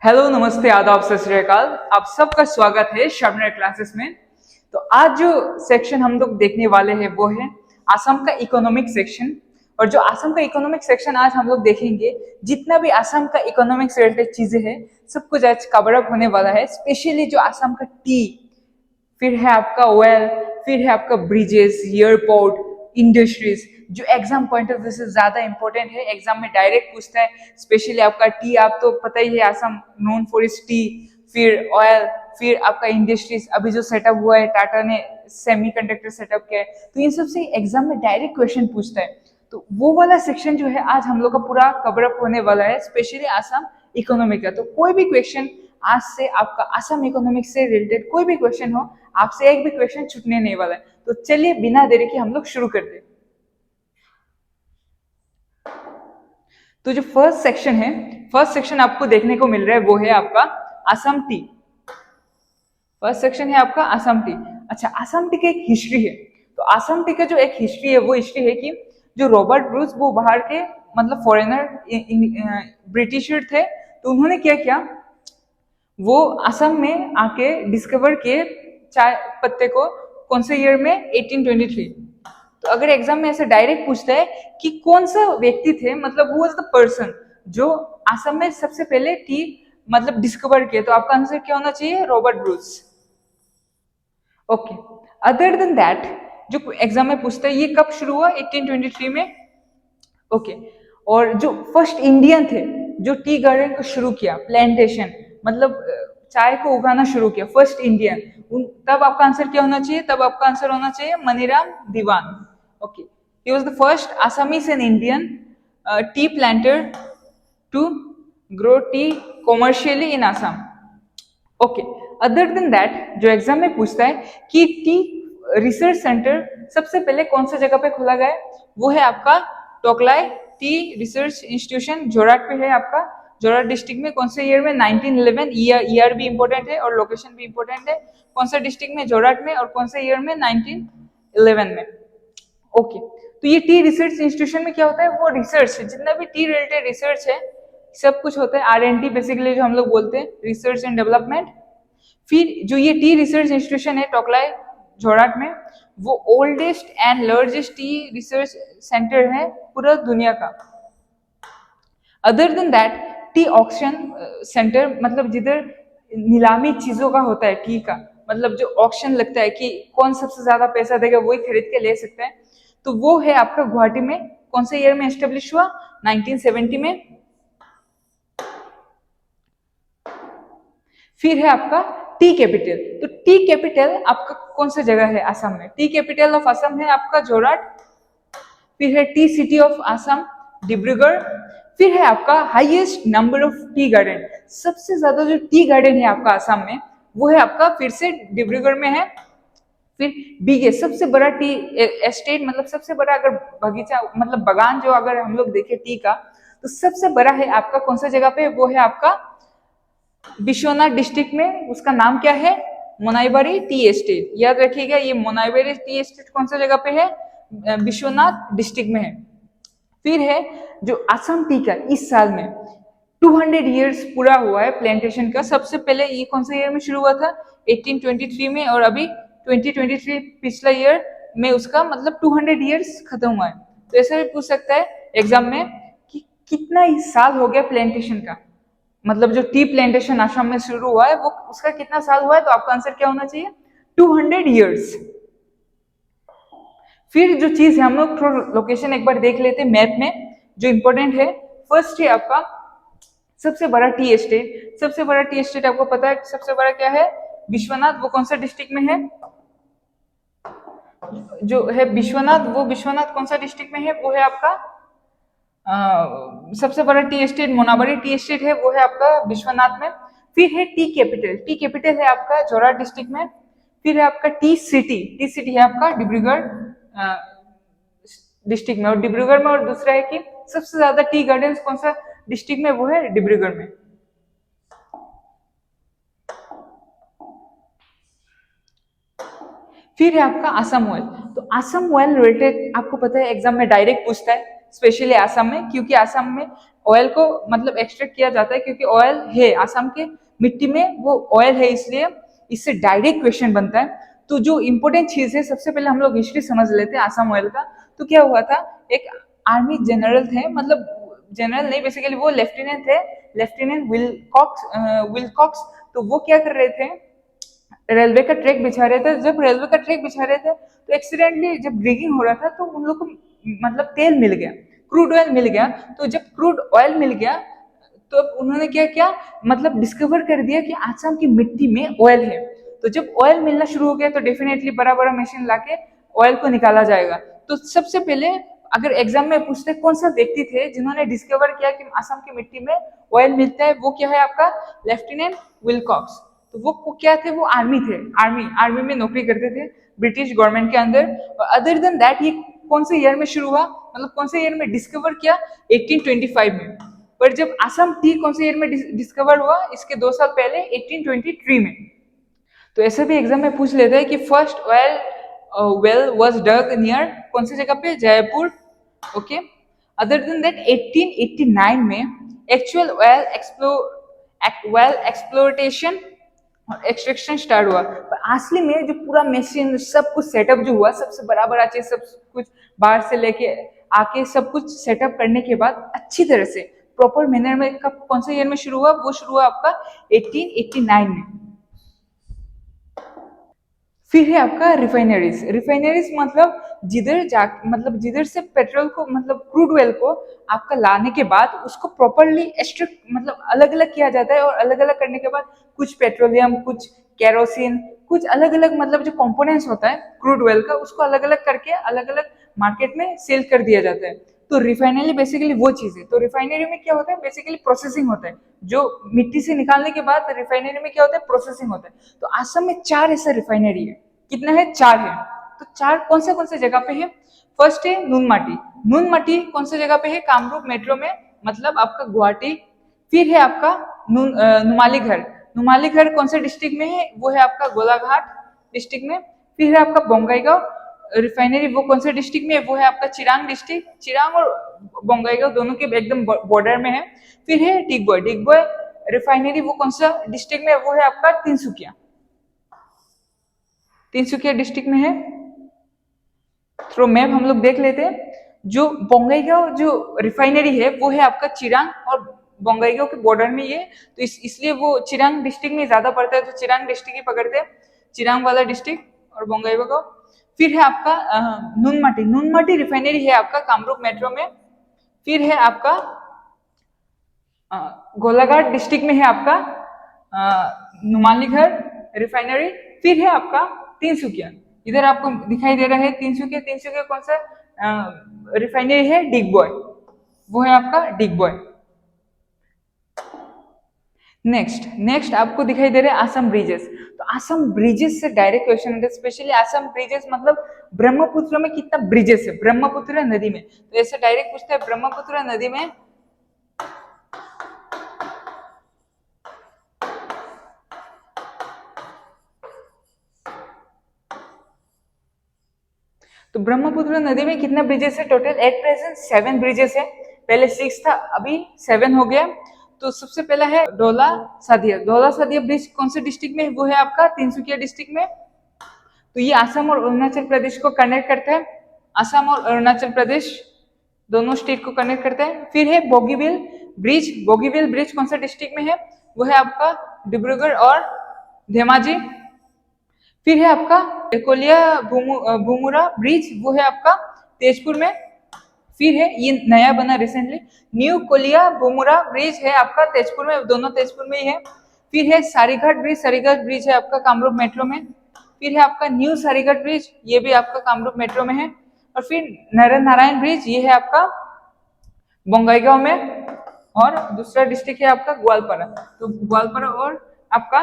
Hello, नमस्ते, आदाब, सत श्री अकाल। आप सबका स्वागत है शार्पनर क्लासेस में। तो आज जो सेक्शन हम लोग देखने वाले हैं वो है आसाम का इकोनॉमिक सेक्शन। और जो आसाम का इकोनॉमिक सेक्शन आज हम लोग देखेंगे, जितना भी आसाम का इकोनॉमिक से रिलेटेड चीजें हैं सब कुछ आज कवर अप होने वाला है। स्पेशली जो आसाम का टी, फिर है आपका ऑयल, फिर है आपका ब्रिजेस, एयरपोर्ट, इंडस्ट्रीज, जो एग्जाम पॉइंट ऑफ व्यू से ज्यादा इंपॉर्टेंट है। एग्जाम में डायरेक्ट पूछता है। स्पेशली आपका टी, आप तो पता ही है Assam known for is T, फिर ऑयल, फिर आपका इंडस्ट्रीज, अभी जो सेटअप हुआ है टाटा ने सेमीकंडक्टर सेटअप किया है, तो इन सब से एग्जाम में डायरेक्ट क्वेश्चन पूछता है। तो वो वाला सेक्शन जो है आज हम लोग का पूरा कवर अप होने वाला है, स्पेशली आसाम इकोनॉमिक का। तो कोई भी क्वेश्चन आज से आपका आसाम इकोनॉमिक्स से रिलेटेड कोई भी क्वेश्चन हो, आपसे एक भी क्वेश्चन छूटने नहीं वाला है। तो चलिए बिना देरी के हम लोग शुरू करते हैं। तो जो फर्स्ट सेक्शन आपको देखने को मिल रहा है वो है आपका आसाम टी। फर्स्ट सेक्शन है आपका आसाम टी। अच्छा, आसाम टी की एक हिस्ट्री है। तो आसाम टी का जो एक हिस्ट्री है वो हिस्ट्री है कि जो रॉबर्ट ब्रूस, वो बाहर के मतलब फॉरेनर ब्रिटिशर थे, तो उन्होंने क्या किया, वो असम में आके डिस्कवर किए चाय पत्ते को। कौन से ईयर में? 1823। तो अगर एग्जाम में ऐसे डायरेक्ट पूछता है कि कौन सा व्यक्ति थे, मतलब हु वाज द पर्सन जो असम में सबसे पहले टी मतलब डिस्कवर किया, तो आपका आंसर क्या होना चाहिए? Robert Bruce. Okay. Other than that, जो एग्जाम में पूछता है ये कब शुरू हुआ? 1823 में। ओके। और जो फर्स्ट इंडियन थे जो टी गार्डन को शुरू किया, प्लांटेशन मतलब चाय को उगाना शुरू किया, फर्स्ट इंडियन, तब आपका आंसर क्या होना चाहिए? तब आपका आंसर होना चाहिए Maniram Dewan. Okay. He was the first Assamese and Indian tea planter to grow tea commercially in Assam. Okay. Other than that, जो एग्जाम में पूछता है कि टी रिसर्च सेंटर सबसे पहले कौन सी जगह पे खोला गया, वो है आपका Tocklai T research institution, Jorhat पे है आपका। जोरहाट डिस्ट्रिक्ट में। कौन से ईयर में? 1911। ईयर भी इंपॉर्टेंट है और लोकेशन भी इंपॉर्टेंट है। कौन सा डिस्ट्रिक्ट में? जोरहाट में। और कौन से ईयर में? 1911 में। ओके। तो ये टी रिसर्च इंस्टीट्यूशन में क्या होता है? वो रिसर्च, जितना भी टी रिलेटेड रिसर्च है सब कुछ होता है। R&D बेसिकली जो हम लोग बोलते हैं, रिसर्च एंड डेवलपमेंट। फिर जो ये टी रिसर्च इंस्टीट्यूशन है टोकलाई जोरहाट में, वो oldest and largest T research centre है पूरा दुनिया का। Other than that, T auction centre मतलब जिधर नीलामी चीजों का होता है, टी का मतलब जो ऑक्शन लगता है कि कौन सबसे ज्यादा पैसा देगा वही खरीद के ले सकते हैं, तो वो है आपका गुवाहाटी में। कौन से ईयर में एस्टेब्लिश हुआ? 1970 में। फिर है आपका टी कैपिटल। तो टी कैपिटल आपका कौन सा जगह है आसाम में? टी कैपिटल ऑफ असम है आपका जोरहाट। फिर है T city of Assam Dibrugarh. फिर है आपका highest number of tea garden, सबसे ज्यादा जो टी गार्डन है आपका आसाम में वो है आपका फिर से डिब्रूगढ़ में है। फिर बिगेस्ट सबसे बड़ा टी एस्टेट मतलब सबसे बड़ा अगर बगीचा मतलब बागान जो अगर हम लोग देखें टी का, तो सबसे बड़ा है आपका कौन सा जगह पे? वो है आपका विश्वनाथ डिस्ट्रिक्ट में। उसका नाम क्या है? मोनाईबारी टी एस्टेट। याद रखिएगा, ये मोनाईबारी टी एस्टेट कौन सा जगह पे है? विश्वनाथ डिस्ट्रिक्ट में है। फिर है जो आसाम टी का इस साल में 200 इयर्स पूरा हुआ है प्लांटेशन का। सबसे पहले ये कौन सा ईयर में शुरू हुआ था? 1823 में। और अभी 2023 पिछला ईयर में उसका मतलब 200 इयर्स खत्म हुआ है। तो ऐसा भी पूछ सकता है एग्जाम में कि कितना इस साल हो गया प्लांटेशन का, मतलब जो टी प्लांटेशन आसाम में शुरू हुआ है वो उसका कितना साल हुआ है? तो आपका आंसर क्या होना चाहिए? 200 इयर्स। फिर जो चीज है हम लोग थोड़ा लोकेशन एक बार देख लेते हैं मैप में, जो इंपॉर्टेंट है। फर्स्ट है आपका सबसे बड़ा टी एस्टेट। सबसे बड़ा टी एस्टेट आपको पता है सबसे बड़ा क्या है? विश्वनाथ। वो कौन सा डिस्ट्रिक्ट में है? जो है विश्वनाथ, वो विश्वनाथ कौन सा डिस्ट्रिक्ट में है? वो है आपका सबसे बड़ा टी एस्टेट मोनाबारी टी एस्टेट है, वो है आपका विश्वनाथ में। फिर है टी कैपिटल। टी कैपिटल है आपका जोरहाट डिस्ट्रिक्ट में। फिर है आपका टी सिटी। टी सिटी है आपका डिब्रूगढ़ डिस्ट्रिक्ट में। और डिब्रूगढ़ में और दूसरा है कि सबसे ज्यादा टी गार्डन कौन सा डिस्ट्रिक्ट में? वो है डिब्रूगढ़ में। फिर है आपका असम ऑयल। तो असम ऑयल रिलेटेड आपको पता है एग्जाम में डायरेक्ट पूछता है स्पेशली आसाम में, क्योंकि आसाम में ऑयल को मतलब एक्सट्रैक्ट किया जाता है, क्योंकि ऑयल है आसाम के मिट्टी में, वो ऑयल है, इसलिए इससे डायरेक्ट क्वेश्चन बनता है। तो जो इंपॉर्टेंट चीज है, सबसे पहले हम लोग हिस्ट्री समझ लेते हैं आसाम ऑयल का। तो क्या हुआ था, एक आर्मी जनरल थे, मतलब जनरल नहीं, बेसिकली वो लेफ्टिनेंट थे, लेफ्टिनेंट विलकॉक्स। तो वो क्या कर रहे थे, रेलवे का ट्रैक बिछा रहे थे। जब रेलवे का ट्रैक बिछा रहे थे तो एक्सीडेंटली जब ब्रिगिंग हो रहा था तो उन लोग को मतलब तेल मिल गया, क्रूड ऑयल मिल गया। तो जब क्रूड ऑयल मिल गया तो उन्होंने क्या किया, मतलब डिस्कवर कर दिया कि आसाम की मिट्टी में ऑयल है। तो जब ऑयल मिलना शुरू हो गया तो डेफिनेटली बड़ा बड़ा मशीन लाके ऑयल को निकाला जाएगा। तो सबसे पहले अगर एग्जाम में पूछते कौन सा व्यक्ति थे जिन्होंने डिस्कवर किया कि आसाम की मिट्टी में ऑयल मिलता है, वो क्या है आपका लेफ्टिनेंट विलकॉक्स। तो वो क्या थे, वो आर्मी थे, आर्मी में नौकरी करते थे ब्रिटिश गवर्नमेंट के अंदर। और अदर देन दैट ये कौन से ईयर में शुरू हुआ, मतलब कौन से ईयर में डिस्कवर किया, 1825 में। पर जब असम टी कौन से ईयर में डिस्कवर हुआ, इसके 2 साल पहले 1823 में। तो ऐसे भी एग्जाम में पूछ लेते हैं कि first oil well was dug near कौन सी जगह पे, Jaipur. Okay, other than that 1889 में एक्चुअल ऑयल एक्सप्लोरेशन और एक्सट्रैक्शन स्टार्ट हुआ। पर असली में जो पूरा मशीन सब कुछ सेटअप जो हुआ, सबसे बड़ा चीज, सब कुछ बाहर से लेके आके सब कुछ सेटअप करने के बाद अच्छी तरह से प्रॉपर मैनर में कब कौन से ईयर में शुरू हुआ, वो शुरू हुआ आपका 1889 में। फिर है आपका रिफाइनरीज मतलब जिधर से पेट्रोल को मतलब क्रूड ऑयल को आपका लाने के बाद उसको प्रॉपरली एक्सट्रैक्ट मतलब अलग अलग किया जाता है। और अलग अलग करने के बाद कुछ पेट्रोलियम, कुछ केरोसिन, कुछ अलग अलग मतलब जो कंपोनेंट्स होता है क्रूड ऑयल का, उसको अलग अलग करके अलग अलग मार्केट में सेल कर दिया जाता है। तो रिफाइनरी बेसिकली वो चीज है। तो रिफाइनरी में क्या होता है, बेसिकली प्रोसेसिंग होता है। जो मिट्टी से निकालने के बाद रिफाइनरी में क्या होता है, प्रोसेसिंग होता है। तो असम में 4 ऐसा रिफाइनरी है। कितना है, 4 है। तो 4 कौन से जगह पे है, फर्स्ट है नूनमाटी कौन से जगह पे है, कामरूप मेट्रो में, मतलब आपका गुवाहाटी। फिर है आपका नुमालीगढ़ कौन से डिस्ट्रिक्ट में है, वो है आपका गोलाघाट डिस्ट्रिक्ट में। फिर है आपका बोंगाईगांव रिफाइनरी, वो कौन से डिस्ट्रिक्ट में है, वो है आपका चिरांग डिस्ट्रिक्ट। चिरांग और बोंगाईगांव दोनों के एकदम बॉर्डर में है। फिर है डिगबॉय रिफाइनरी, वो कौन सा डिस्ट्रिक्ट में है, वो है आपका तिनसुकिया डिस्ट्रिक्ट में है। थ्रू मैप हम लोग देख लेते हैं। जो बोंगाईगांव जो रिफाइनरी है वो है आपका चिरांग और बोंगाईगांव के बॉर्डर में ये, तो इसलिए वो चिरांग डिस्ट्रिक्ट में ज्यादा पड़ता है, तो चिरांग डिस्ट्रिक्ट ही पकड़ते हैं, चिरांग वाला डिस्ट्रिक्ट और बोंगाईगांव। फिर है आपका नूनमाटी रिफाइनरी है आपका कामरूप मेट्रो में। फिर है आपका गोलाघाट डिस्ट्रिक्ट में है आपका नुमालीगढ़ रिफाइनरी। फिर है आपका तिनसुकिया, इधर आपको दिखाई दे रहा है तिनसुकिया कौन सा रिफाइनरी है, डिगबॉय, वो है आपका डिगबॉय। नेक्स्ट आपको दिखाई दे रहे हैं आसम ब्रिजेस। तो आसम ब्रिजेस से डायरेक्ट क्वेश्चन है, स्पेशली आसम ब्रिजेस मतलब ब्रह्मपुत्र में कितना ब्रिजेस है, ब्रह्मपुत्र नदी में। तो ऐसे डायरेक्ट पूछता है ब्रह्मपुत्र नदी में तो ब्रह्मपुत्र नदी में कितना ब्रिजेस है टोटल, एट प्रेजेंट 7 ब्रिजेस है। पहले 6 था, अभी 7 हो गया। तो सबसे पहला है डोला सादिया ब्रिज कौन से डिस्ट्रिक्ट में, वो है आपका तिनसुकिया डिस्ट्रिक्ट में। तो ये असम और अरुणाचल प्रदेश को कनेक्ट करता है, असम और अरुणाचल प्रदेश दोनों स्टेट को कनेक्ट करता है। फिर है बोगीबिल ब्रिज कौन सा डिस्ट्रिक्ट में है, वो है आपका डिब्रूगढ़ और धेमाजी। फिर है आपका एकोलिया भूमुरा ब्रिज, वो है आपका तेजपुर में। फिर है ये नया बना रिसेंटली, न्यू कोलिया भूमुरा ब्रिज है आपका तेजपुर में, दोनों तेजपुर में ही है। फिर है सारीघाट ब्रिज है आपका कामरूप मेट्रो में। फिर है आपका न्यू सारीघाट ब्रिज, ये भी आपका कामरूप मेट्रो में है। और फिर नर नारायण ब्रिज, ये है आपका बोंगाईगांव में। और दूसरा डिस्ट्रिक्ट है आपका ग्वालपारा, तो ग्वालपारा और आपका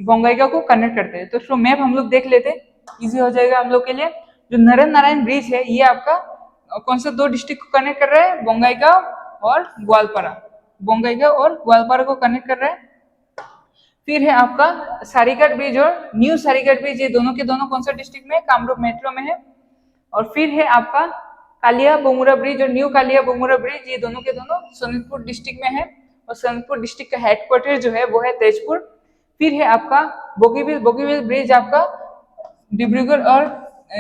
बोंगाईगांव को कनेक्ट करते हैं। तो थ्रू मैप हम लोग देख लेते हैं, इजी हो जाएगा हम लोग के लिए। जो नर नारायण ब्रिज है ये आपका कौन सा 2 डिस्ट्रिक्ट को कनेक्ट कर रहा है, बोंगाईगांव और ग्वालपारा को कनेक्ट कर रहा है। फिर है आपका सारीघाट ब्रिज और न्यू सारीघाट ब्रिज, ये दोनों के दोनों कौन सा डिस्ट्रिक्ट में, कामरूप मेट्रो में है। और फिर है आपका कालिया बोमुरा ब्रिज और न्यू कालिया बोमुरा ब्रिज, ये दोनों के दोनों सोनितपुर डिस्ट्रिक्ट में है और सोनितपुर डिस्ट्रिक्ट का हेडक्वार्टर जो है वो है तेजपुर। फिर है आपका बोगीबिल, बोगीबिल ब्रिज आपका डिब्रूगढ़ और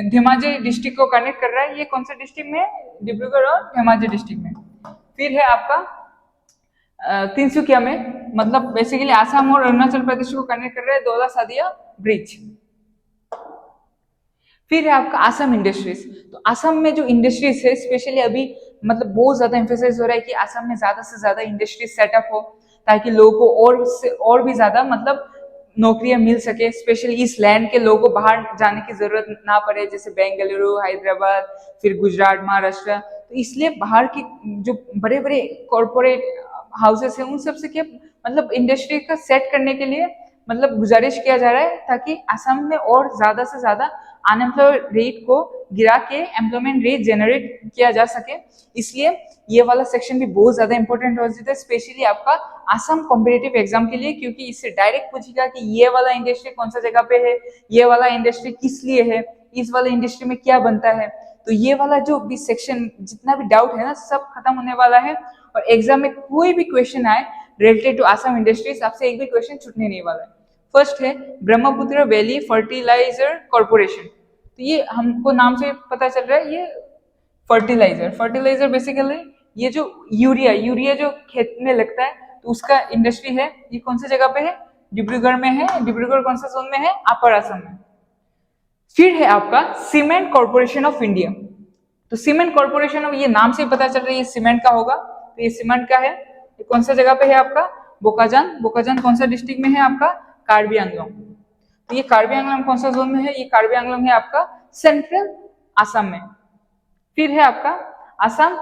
धेमाजी डिस्ट्रिक्ट को कनेक्ट कर रहा है। ये कौन सा डिस्ट्रिक्ट में है? डिब्रूगढ़ और धेमाजी डिस्ट्रिक्ट में। फिर है आपका तिनसुकिया में, मतलब बेसिकली आसाम और अरुणाचल प्रदेश को कनेक्ट कर रहा है, दौला सादिया ब्रिज। फिर है आपका आसाम इंडस्ट्रीज। तो आसाम में जो इंडस्ट्रीज है स्पेशली अभी मतलब बहुत ज्यादा एम्फेसाइज हो रहा है कि आसाम में ज्यादा से ज्यादा इंडस्ट्रीज सेटअप हो ताकि लोगों को और भी ज्यादा मतलब नौकरियां मिल सके, स्पेशली इस लैंड के लोगों को बाहर जाने की जरूरत ना पड़े, जैसे बेंगलुरु, हैदराबाद, फिर गुजरात, महाराष्ट्र। तो इसलिए बाहर की जो बड़े बड़े कॉरपोरेट हाउसेस है उन सब से क्या मतलब इंडस्ट्री का सेट करने के लिए मतलब गुजारिश किया जा रहा है ताकि असम में और ज्यादा से ज्यादा अनएम्प्लॉयड रेट को गिरा के एम्प्लॉयमेंट रेट जनरेट किया जा सके। इसलिए ये वाला सेक्शन भी बहुत ज्यादा इंपॉर्टेंट हो जाता है स्पेशली आपका असम कॉम्पिटेटिव एग्जाम के लिए, क्योंकि इससे डायरेक्ट पूछेगा कि ये वाला इंडस्ट्री कौन सा जगह पे है, ये वाला इंडस्ट्री किस लिए है, इस वाला इंडस्ट्री में क्या बनता है। तो ये वाला जो भी सेक्शन जितना भी डाउट है ना सब खत्म होने वाला है और एग्जाम में कोई भी क्वेश्चन आए रिलेटेड टू असम इंडस्ट्रीज आपसे एक भी क्वेश्चन छूटने नहीं वाला है। फर्स्ट है ब्रह्मपुत्र वैली फर्टिलाइजर कॉर्पोरेशन। तो ये हमको नाम से पता चल रहा है ये फर्टिलाइजर बेसिकली ये जो यूरिया जो खेत में लगता है तो उसका इंडस्ट्री है। ये कौन सी जगह पे है? डिब्रूगढ़ में है। डिब्रूगढ़ कौन सा जोन में है? अपर असम में। फिर है आपका सीमेंट कॉर्पोरेशन ऑफ इंडिया। तो सीमेंट कॉर्पोरेशन ऑफ, ये नाम से पता चल रहा है ये सीमेंट का होगा, तो ये सीमेंट का है। ये कौन सा जगह पे है आपका? बोकाजान कौन सा डिस्ट्रिक्ट में है आपका? कार्बी आंगलोंग। तो ये कार्बी आंगलोंग कौन सा जोन में है? ये कार्बी आंगलोंग है आपका सेंट्रल असम में। फिर है आपका Assam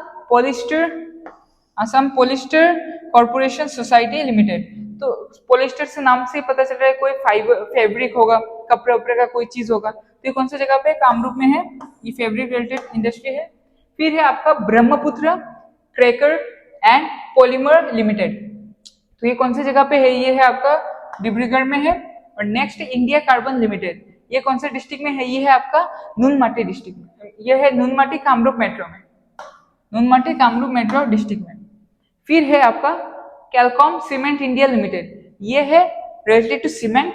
polyester corporation society limited. तो पॉलिस्टर से नाम से पता चल रहा है कोई फैब्रिक होगा, कपड़े उपड़े का कोई चीज होगा। तो ये कौन सा जगह पे? कामरूप में है। ये फैब्रिक रिलेटेड इंडस्ट्री है। फिर है आपका Brahmaputra cracker and polymer limited. तो ये कौन सी जगह पे है? ये है आपका डिब्रूगढ़ में है। और नेक्स्ट इंडिया कार्बन लिमिटेड, ये कौन से डिस्ट्रिक्ट में है? ये है आपका नुनमाटी डिस्ट्रिक्ट में। ये है नुनमाटी कामरूप मेट्रो में, नुनमाटी कामरूप मेट्रो डिस्ट्रिक्ट में। फिर है आपका कैलकॉम सीमेंट इंडिया लिमिटेड, ये है रिलेटेड टू सीमेंट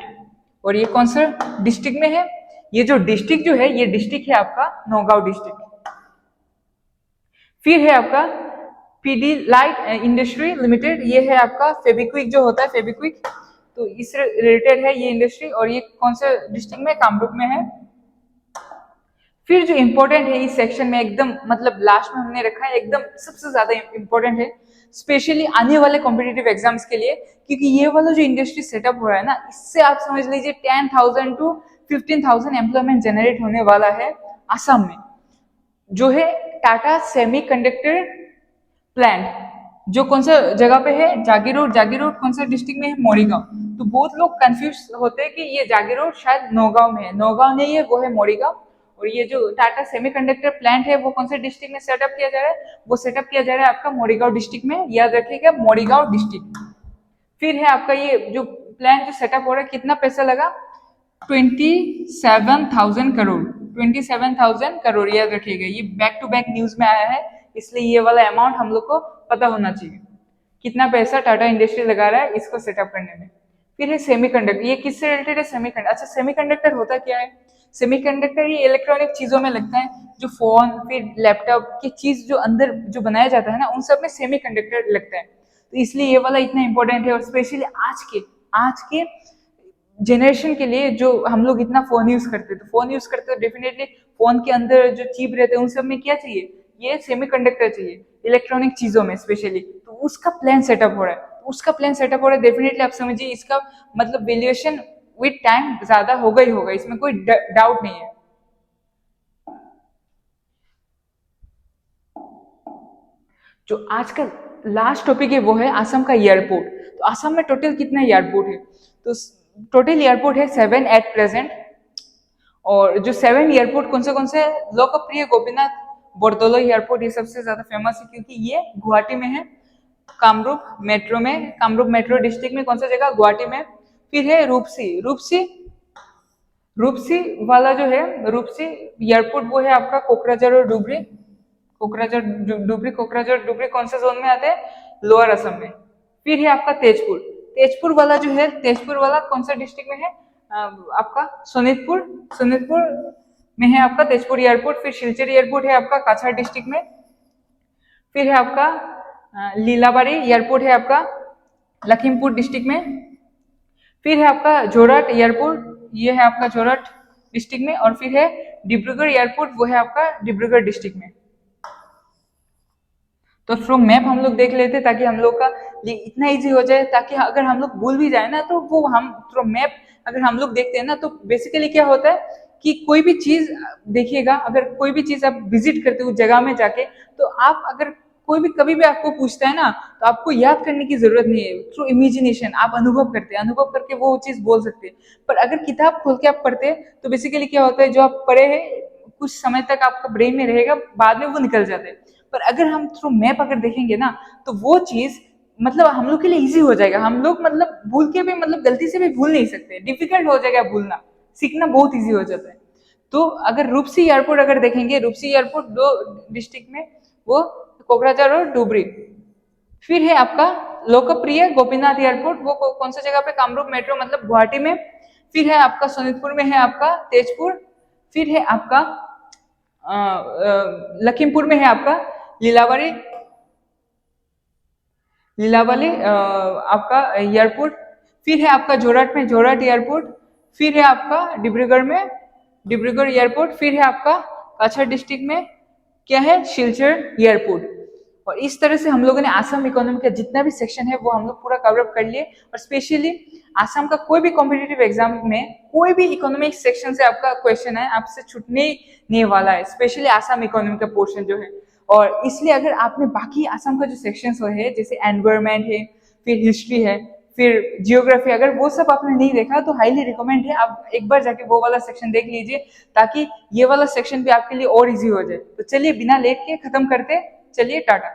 और ये कौन सा डिस्ट्रिक्ट में है? ये जो डिस्ट्रिक्ट जो है ये डिस्ट्रिक्ट है आपका नौगांव डिस्ट्रिक्ट। फिर है आपका पीडी लाइट इंडस्ट्री लिमिटेड, ये है आपका फेविक्विक जो होता है फेविक्विक, तो इससे रिलेटेड है ये इंडस्ट्री और ये कौन से डिस्ट्रिक्ट में? कामरूप में है। फिर जो इंपॉर्टेंट है इस सेक्शन में एकदम मतलब लास्ट में हमने रखा है एकदम सबसे ज्यादा इंपॉर्टेंट है स्पेशली आने वाले कॉम्पिटिटिव एग्जाम्स के लिए, क्योंकि ये वाला जो इंडस्ट्री सेटअप हो रहा है ना इससे आप समझ लीजिए 10,000 to 15,000 एम्प्लॉयमेंट जनरेट होने वाला है असम में। जो है टाटा सेमीकंडक्टर प्लांट, जो कौन सा जगह पे है? जागीरोड कौन सा डिस्ट्रिक्ट में है? मोरीगांव। तो बहुत लोग कंफ्यूज होते हैं कि ये जागीरोड शायद नौगांव में है, नौगांव नहीं है, वो है मोरीगांव। और ये जो टाटा सेमीकंडक्टर प्लांट है वो कौन से डिस्ट्रिक्ट में सेटअप किया जा रहा है? वो सेटअप किया जा रहा है आपका मोरीगांव डिस्ट्रिक्ट में, याद रखिएगा मोरीगांव डिस्ट्रिक्ट। फिर है आपका ये जो प्लांट जो सेटअप हो रहा है कितना पैसा लगा? 27,000 करोड़, 27,000 करोड़ याद रखिएगा। ये बैक टू बैक न्यूज में आया है इसलिए ये वाला अमाउंट हम लोग को पता होना चाहिए कितना पैसा टाटा इंडस्ट्री लगा रहा है इसको सेटअप करने में। फिर है सेमीकंडक्टर, ये किससे रिलेटेड है? सेमीकंडक्टर। अच्छा सेमीकंडक्टर होता क्या है? सेमीकंडक्टर ये इलेक्ट्रॉनिक चीजों में लगता है, जो फोन फिर लैपटॉप की चीज जो अंदर जो बनाया जाता है ना उन सब में सेमीकंडक्टर लगता है। तो इसलिए ये वाला इतना इंपॉर्टेंट है और स्पेशली आज के जनरेशन के लिए जो हम लोग इतना फोन यूज करते हैं, तो फोन यूज करते हैं डेफिनेटली फोन के अंदर जो चिप रहते हैं उन सब में क्या चाहिए? ये सेमीकंडक्टर चाहिए इलेक्ट्रॉनिक चीजों में स्पेशली। तो उसका प्लान सेटअप हो रहा है, डेफिनेटली आप समझिए इसका मतलब वैल्यूएशन विद टाइम ज्यादा होगा ही होगा, इसमें कोई डाउट नहीं है। जो आज का लास्ट टॉपिक है वो है असम का एयरपोर्ट। तो असम में टोटल कितने एयरपोर्ट है? तो टोटल एयरपोर्ट है 7 एट प्रेजेंट। और जो 7 एयरपोर्ट कौन से लोकप्रिय गोपीनाथ बोरदोलो एयरपोर्ट ये सबसे ज्यादा फेमस है क्योंकि ये गुवाहाटी में है, कामरूप मेट्रो डिस्ट्रिक्ट में। कौन सा जगह? गुवाहाटी में। फिर है रूपसी वाला जो है रूपसी एयरपोर्ट वो है आपका कोकराझार और डुबरी, कोकराझार डुबरी कौन से जोन में आते हैं? लोअर असम में। फिर है आपका तेजपुर। तेजपुर वाला जो है, तेजपुर वाला कौन सा डिस्ट्रिक्ट में है? आपका सोनितपुर में है आपका तेजपुर एयरपोर्ट। फिर सिलचर एयरपोर्ट है आपका काछाड़ डिस्ट्रिक्ट में। फिर है आपका लीलाबाड़ी एयरपोर्ट है आपका लखीमपुर डिस्ट्रिक्ट में। फिर है आपका जोरहाट एयरपोर्ट, ये है आपका जोरहाट डिस्ट्रिक्ट में। और फिर है डिब्रूगढ़ एयरपोर्ट, वो है आपका डिब्रूगढ़ डिस्ट्रिक्ट में। तो थ्रू मैप हम लोग देख लेते ताकि हम लोग का ये इतना इजी हो जाए, ताकि अगर हम लोग भूल भी जाए ना तो वो हम थ्रू मैप अगर हम लोग देखते हैं ना तो बेसिकली क्या होता है कि कोई भी चीज देखिएगा, अगर कोई भी चीज आप विजिट करते हो उस जगह में जाके, तो आप अगर कोई भी कभी भी आपको पूछता है ना तो आपको याद करने की जरूरत नहीं है। थ्रू इमेजिनेशन आप अनुभव करते हैं, अनुभव करके वो चीज बोल सकते हैं। पर अगर किताब खोल के आप पढ़ते हैं तो बेसिकली क्या होता है, जो आप पढ़े हैं कुछ समय तक आपका ब्रेन में रहेगा, बाद में वो निकल जाते हैं। पर अगर हम थ्रू मैप अगर देखेंगे ना तो वो चीज मतलब हम लोग के लिए इजी हो जाएगा। हम लोग मतलब भूल के भी मतलब गलती से भी भूल नहीं सकते, डिफिकल्ट हो जाएगा भूलना, सीखना बहुत इजी हो जाता है। तो अगर रूपसी एयरपोर्ट अगर देखेंगे, रूपसी एयरपोर्ट दो डिस्ट्रिक्ट में, वो कोकराझार और डुबरी। फिर है आपका लोकप्रिय गोपीनाथ एयरपोर्ट, वो कौन सा जगह पे? कामरूप मेट्रो मतलब गुवाहाटी में। फिर है आपका सोनितपुर में है आपका तेजपुर। फिर है आपका लखीमपुर में है आपका लीलावरी आपका एयरपोर्ट। फिर है आपका जोरहाट में जोरहाट एयरपोर्ट। फिर है आपका डिब्रूगढ़ में डिब्रूगढ़ एयरपोर्ट। फिर है आपका काछाड़ डिस्ट्रिक्ट में क्या है? सिलचर एयरपोर्ट। और इस तरह से हम लोगों ने आसाम इकोनॉमी का जितना भी सेक्शन है वो हम लोग पूरा कवर अप कर लिए। और स्पेशली आसाम का कोई भी कॉम्पिटिटिव एग्जाम में कोई भी इकोनॉमिक सेक्शन से आपका क्वेश्चन है, आपसे छूटने नहीं वाला है, स्पेशली आसाम इकोनॉमी का पोर्शन जो है। और इसलिए अगर आपने बाकी आसाम का जो सेक्शंस है, जैसे एनवायरमेंट है, फिर हिस्ट्री है, फिर जियोग्राफी, अगर वो सब आपने नहीं देखा तो हाईली रिकमेंड है आप एक बार जाके वो वाला सेक्शन देख लीजिए, ताकि ये वाला सेक्शन भी आपके लिए और इजी हो जाए। तो चलिए बिना लेट के खत्म करते, चलिए टाटा।